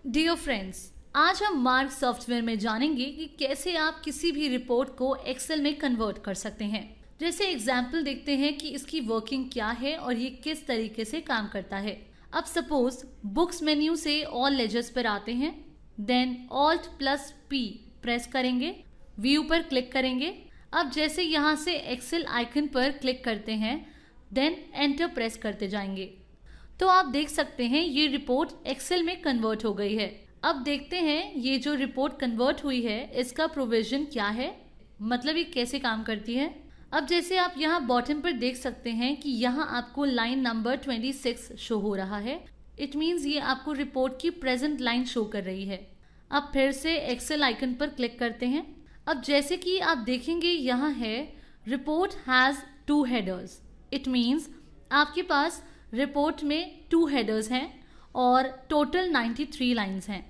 Dear friends, आज हम mark software में जानेंगे कि कैसे आप किसी भी रिपोर्ट को एक्सेल में कन्वर्ट कर सकते हैं। जैसे एग्जाम्पल देखते हैं कि इसकी वर्किंग क्या है और ये किस तरीके से काम करता है। अब सपोज बुक्स मेन्यू से ऑल लेजर्स पर आते हैं, देन Alt+P प्रेस करेंगे, व्यू पर क्लिक करेंगे। अब जैसे यहाँ से एक्सेल आइकन पर क्लिक करते हैं, देन एंटर प्रेस करते जाएंगे तो आप देख सकते हैं ये रिपोर्ट एक्सेल में कन्वर्ट हो गई है। अब देखते हैं ये जो रिपोर्ट कन्वर्ट हुई है इसका प्रोविजन क्या है, मतलब ये कैसे काम करती है। अब जैसे आप यहाँ बॉटम पर देख सकते हैं कि यहाँ आपको लाइन नंबर 26 शो हो रहा है। इट मीन्स ये आपको रिपोर्ट की प्रेजेंट लाइन शो कर रही है। अब फिर से एक्सेल आइकन पर क्लिक करते हैं। अब जैसे कि आप देखेंगे यहाँ है report has 2 headers. It means आपके पास रिपोर्ट में 2 हेडर्स हैं और टोटल 93 लाइंस हैं।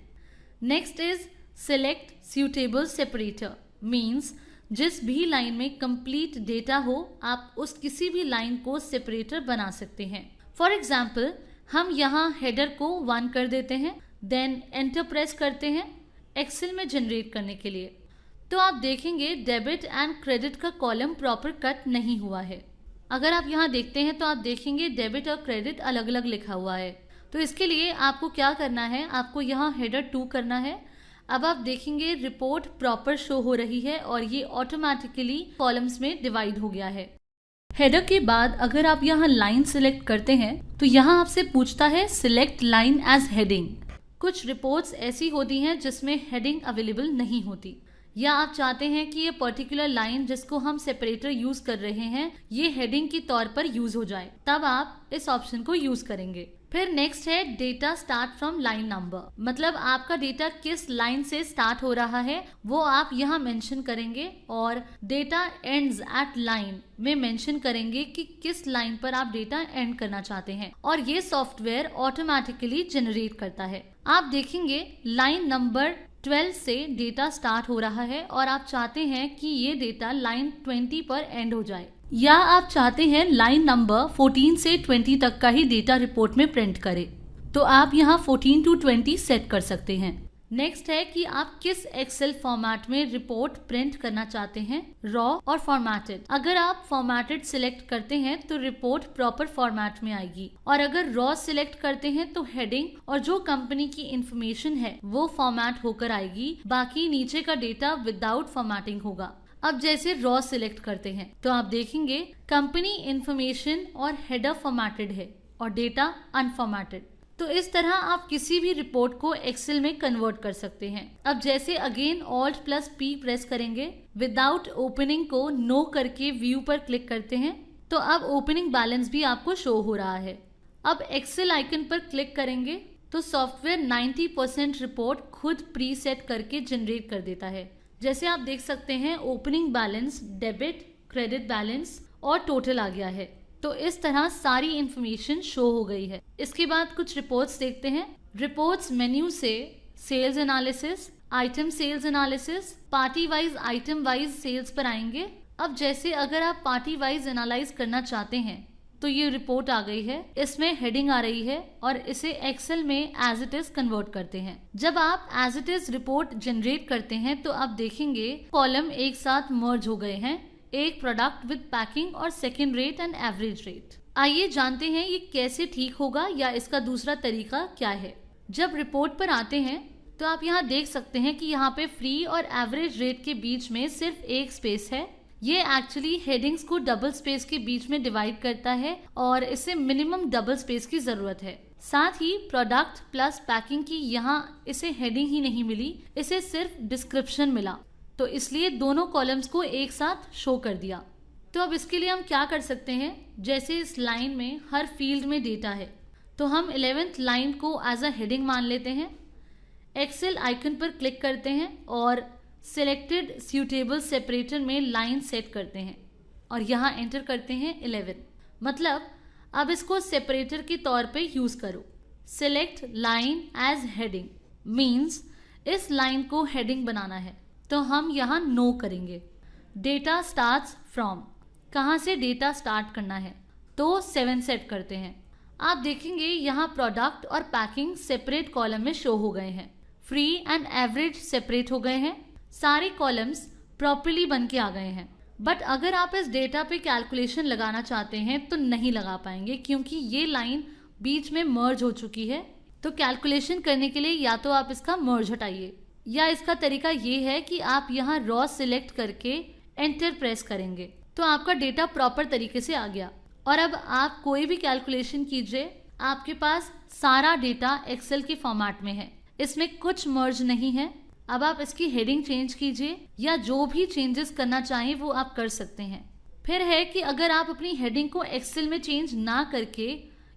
Next is select suitable separator, means जिस भी लाइन में कंप्लीट डेटा हो आप उस किसी भी लाइन को सेपरेटर बना सकते हैं। फॉर एग्जाम्पल हम यहाँ हेडर को 1 कर देते हैं, देन एंटर प्रेस करते हैं एक्सेल में जनरेट करने के लिए। तो आप देखेंगे डेबिट एंड क्रेडिट का कॉलम प्रॉपर कट नहीं हुआ है। अगर आप यहाँ देखते हैं तो आप देखेंगे डेबिट और क्रेडिट अलग अलग लिखा हुआ है। तो इसके लिए आपको क्या करना है, आपको यहाँ हेडर 2 करना है। अब आप देखेंगे रिपोर्ट प्रॉपर शो हो रही है और ये ऑटोमेटिकली कॉलम्स में डिवाइड हो गया है। हेडर के बाद अगर आप यहाँ लाइन सिलेक्ट करते हैं तो यहाँ आपसे पूछता है सिलेक्ट लाइन एज हेडिंग। कुछ रिपोर्ट्स ऐसी होती हैं जिसमें हेडिंग अवेलेबल नहीं होती, या आप चाहते हैं कि ये पर्टिकुलर लाइन जिसको हम सेपरेटर यूज कर रहे हैं ये हेडिंग के तौर पर यूज हो जाए, तब आप इस ऑप्शन को यूज करेंगे। फिर नेक्स्ट है data start from line number, मतलब आपका डेटा किस लाइन से स्टार्ट हो रहा है वो आप यहाँ मेंशन करेंगे और डेटा एंड्स एट लाइन में मेंशन करेंगे कि किस लाइन पर आप डेटा एंड करना चाहते हैं और ये सॉफ्टवेयर ऑटोमेटिकली जनरेट करता है। आप देखेंगे लाइन नंबर 12 से डेटा स्टार्ट हो रहा है और आप चाहते हैं कि ये डेटा लाइन 20 पर एंड हो जाए, या आप चाहते हैं लाइन नंबर 14 से 20 तक का ही डेटा रिपोर्ट में प्रिंट करे, तो आप यहाँ 14 to 20 सेट कर सकते हैं। नेक्स्ट है कि आप किस एक्सेल फॉर्मेट में रिपोर्ट प्रिंट करना चाहते हैं, रॉ और फॉर्मेटेड। अगर आप फॉर्मेटेड सिलेक्ट करते हैं तो रिपोर्ट प्रॉपर फॉर्मेट में आएगी, और अगर रॉ सिलेक्ट करते हैं तो हेडिंग और जो कंपनी की इंफॉर्मेशन है वो फॉर्मेट होकर आएगी, बाकी नीचे का डेटा विदाउट फॉर्मेटिंग होगा। अब जैसे रॉ सिलेक्ट करते हैं तो आप देखेंगे कंपनी इंफॉर्मेशन और हेडर फॉर्मेटेड है और डेटा अनफॉर्मेटेड। तो इस तरह आप किसी भी रिपोर्ट को एक्सेल में कन्वर्ट कर सकते हैं। अब जैसे अगेन Alt+P प्रेस करेंगे, विदाउट ओपनिंग को नो करके व्यू पर क्लिक करते हैं तो अब ओपनिंग बैलेंस भी आपको शो हो रहा है। अब एक्सेल आइकन पर क्लिक करेंगे तो सॉफ्टवेयर 90% रिपोर्ट खुद प्री सेट करके जनरेट कर देता है। जैसे आप देख सकते हैं opening balance, debit, credit balance और टोटल आ गया है। तो इस तरह सारी इंफॉर्मेशन शो हो गई है। इसके बाद कुछ रिपोर्ट्स देखते हैं। रिपोर्ट्स मेन्यू से sales analysis, item sales analysis, party wise item wise sales पर आएंगे। अब जैसे अगर आप पार्टी वाइज एनालाइज करना चाहते हैं तो ये रिपोर्ट आ गई है, इसमें हेडिंग आ रही है और इसे एक्सेल में एज इट इज कन्वर्ट करते हैं। जब आप as it is report generate करते हैं तो आप देखेंगे कॉलम एक साथ मर्ज हो गए हैं, एक प्रोडक्ट विद पैकिंग और second rate and average rate. आइए जानते हैं ये कैसे ठीक होगा या इसका दूसरा तरीका क्या है। जब रिपोर्ट पर आते हैं तो आप यहाँ देख सकते हैं कि यहाँ पे फ्री और एवरेज रेट के बीच में सिर्फ एक स्पेस है। ये एक्चुअली हेडिंग्स को डबल स्पेस के बीच में डिवाइड करता है और इसे मिनिमम डबल स्पेस की जरूरत है। साथ ही प्रोडक्ट प्लस पैकिंग की यहाँ इसे हेडिंग ही नहीं मिली, इसे सिर्फ डिस्क्रिप्शन मिला, तो इसलिए दोनों कॉलम्स को एक साथ शो कर दिया। तो अब इसके लिए हम क्या कर सकते हैं, जैसे इस लाइन में हर फील्ड में डेटा है तो हम 11th लाइन को एज अ हेडिंग मान लेते हैं। एक्सेल आइकन पर क्लिक करते हैं और सिलेक्टेड सूटेबल सेपरेटर में लाइन सेट करते हैं और यहाँ एंटर करते हैं 11। मतलब अब इसको सेपरेटर के तौर पे यूज करो। Select line as heading means इस लाइन को हेडिंग बनाना है, तो हम यहाँ नो करेंगे। डेटा स्टार्ट्स फ्रॉम, कहाँ से डेटा स्टार्ट करना है, तो 7 सेट करते हैं। आप देखेंगे यहाँ प्रोडक्ट और पैकिंग सेपरेट कॉलम में शो हो गए हैं, फ्री एंड एवरेज सेपरेट हो गए हैं, सारे कॉलम्स प्रॉपर्ली बन के आ गए हैं। बट अगर आप इस डेटा पे कैलकुलेशन लगाना चाहते हैं तो नहीं लगा पाएंगे, क्योंकि ये लाइन बीच में मर्ज हो चुकी है। तो कैलकुलेशन करने के लिए या तो आप इसका मर्ज हटाइए, या इसका तरीका ये है कि आप यहाँ रॉ सिलेक्ट करके एंटर प्रेस करेंगे तो आपका डेटा प्रॉपर तरीके से आ गया। और अब आप कोई भी कैलकुलेशन कीजिए, आपके पास सारा डेटा एक्सेल के फॉर्मेट में है, इसमें कुछ मर्ज नहीं है। अब आप इसकी हेडिंग चेंज कीजिए या जो भी चेंजेस करना चाहें वो आप कर सकते हैं। फिर है कि अगर आप अपनी हेडिंग को एक्सेल में चेंज ना करके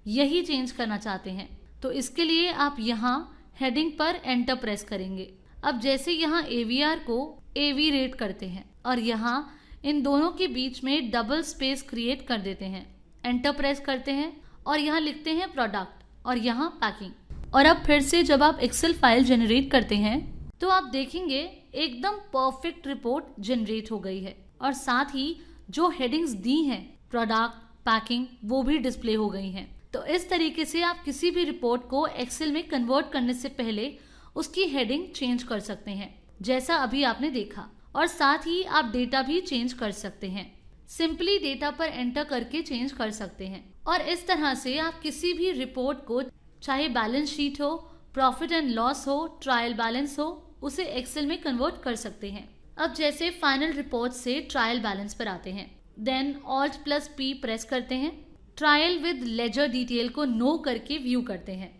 यही चेंज करना चाहते हैं तो इसके लिए आप यहाँ हेडिंग पर एंटर प्रेस करेंगे। अब जैसे यहाँ AVR को AV रेट करते हैं और यहाँ इन दोनों के बीच में डबल स्पेस क्रिएट कर देते हैं, एंटर प्रेस करते हैं और यहाँ लिखते हैं प्रोडक्ट और यहाँ पैकिंग। और अब फिर से जब आप एक्सेल फाइल जनरेट करते हैं तो आप देखेंगे एकदम परफेक्ट रिपोर्ट जनरेट हो गई है और साथ ही जो हेडिंग्स दी हैं प्रोडक्ट, पैकिंग, वो भी डिस्प्ले हो गई हैं। तो इस तरीके से आप किसी भी रिपोर्ट को एक्सेल में कन्वर्ट करने से पहले उसकी हेडिंग चेंज कर सकते हैं, जैसा अभी आपने देखा। और साथ ही आप डेटा भी चेंज कर सकते हैं, सिंपली डेटा पर एंटर करके चेंज कर सकते हैं। और इस तरह से आप किसी भी रिपोर्ट को, चाहे बैलेंस शीट हो, प्रॉफिट एंड लॉस हो, ट्रायल बैलेंस हो, उसे एक्सेल में कन्वर्ट कर सकते हैं। अब जैसे फाइनल रिपोर्ट से ट्रायल बैलेंस पर आते हैं, देन Alt+P प्रेस करते हैं, ट्रायल विद लेजर डिटेल को नो करके व्यू करते हैं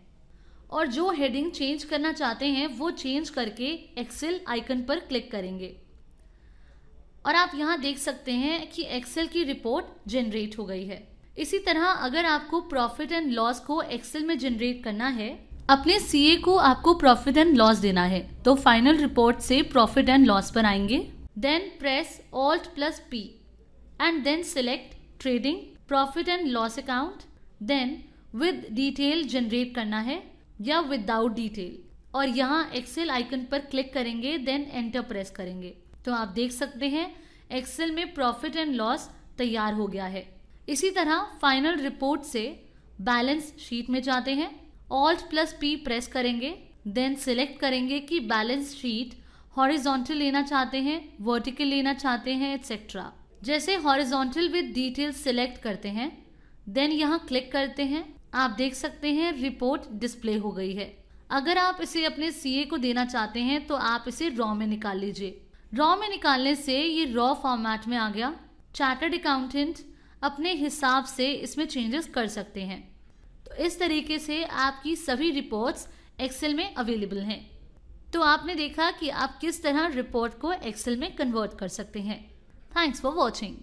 और जो हेडिंग चेंज करना चाहते हैं वो चेंज करके एक्सेल आइकन पर क्लिक करेंगे और आप यहाँ देख सकते हैं कि एक्सेल की रिपोर्ट जनरेट हो गई है। इसी तरह अगर आपको प्रॉफिट एंड लॉस को एक्सेल में जनरेट करना है, अपने CA को आपको प्रॉफिट एंड लॉस देना है, तो फाइनल रिपोर्ट से प्रॉफिट एंड लॉस पर आएंगे, then press Alt+P and then select trading profit and loss account, then with detail generate करना है या विदाउट डिटेल और यहाँ एक्सेल आइकन पर क्लिक करेंगे, देन एंटर प्रेस करेंगे। तो आप देख सकते हैं एक्सेल में प्रॉफिट एंड लॉस तैयार हो गया है। इसी तरह फाइनल रिपोर्ट से बैलेंस शीट में जाते हैं, Alt+P प्रेस करेंगे, देन सिलेक्ट करेंगे कि बैलेंस शीट हॉरिजॉन्टल लेना चाहते हैं, वर्टिकल लेना चाहते हैं, एक्सेट्रा। जैसे हॉरिजॉन्टल विद डिटेल सिलेक्ट करते हैं, देन यहाँ क्लिक करते हैं, आप देख सकते हैं रिपोर्ट डिस्प्ले हो गई है। अगर आप इसे अपने CA को देना चाहते हैं तो आप इसे रॉ में निकाल लीजिए। रॉ में निकालने से ये रॉ फॉर्मेट में आ गया। चार्टर्ड अकाउंटेंट अपने हिसाब से इसमें चेंजेस कर सकते हैं। तो इस तरीके से आपकी सभी रिपोर्ट्स एक्सेल में अवेलेबल हैं। तो आपने देखा कि आप किस तरह रिपोर्ट को एक्सेल में कन्वर्ट कर सकते हैं। Thanks for watching.